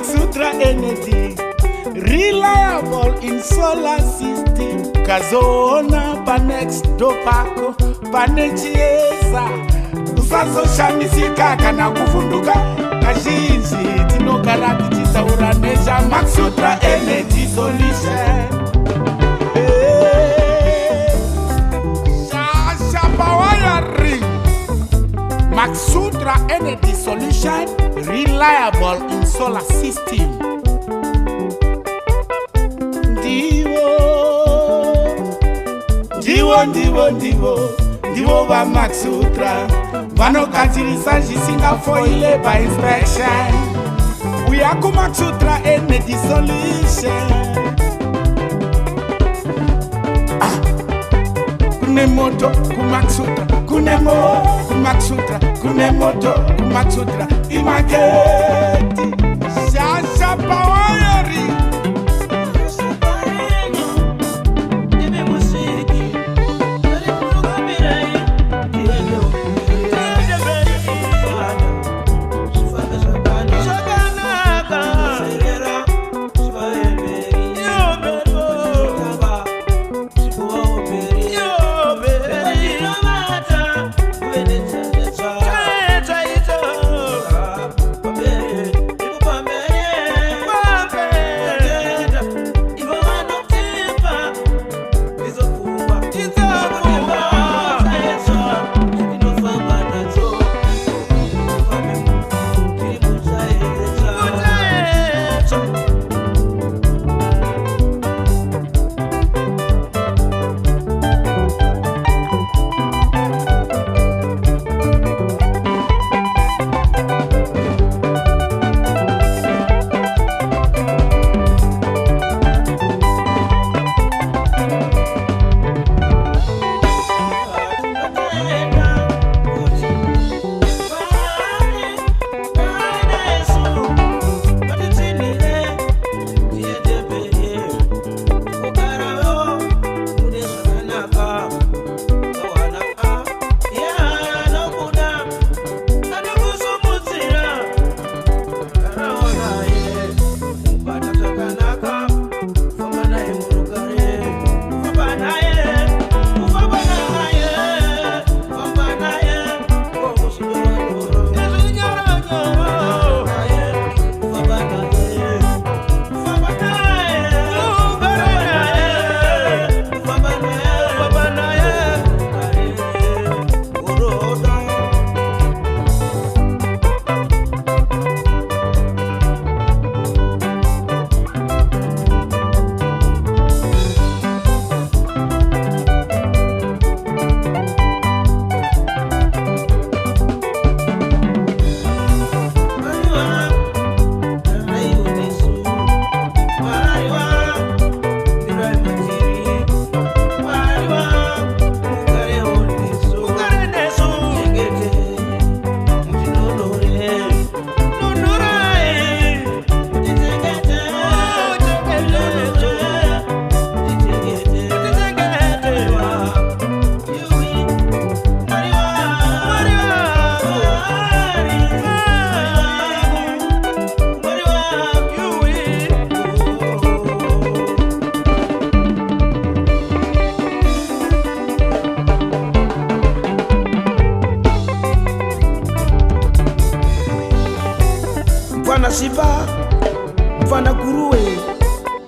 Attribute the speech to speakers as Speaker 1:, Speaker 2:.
Speaker 1: Sutra energy, reliable in solar system. Kazona panext dopako panechiesa usazoshamizika kana kuvunduka kazhinji tinogara tichitaura nezva Max Sutra energy solution. Shasha power. Max Sutra energy solution, reliable in solar system. Ndivo va Max Sutra vanogadzirisa zvisingafoile by inspection. We are ku Max Sutra energy solution. Kune moto ku Max Sutra, kune moto ku Max Sutra, kune moto ku Max Sutra. Imaketi Shasha Pawayari.
Speaker 2: Mfana Shiva, mfana Guruwe,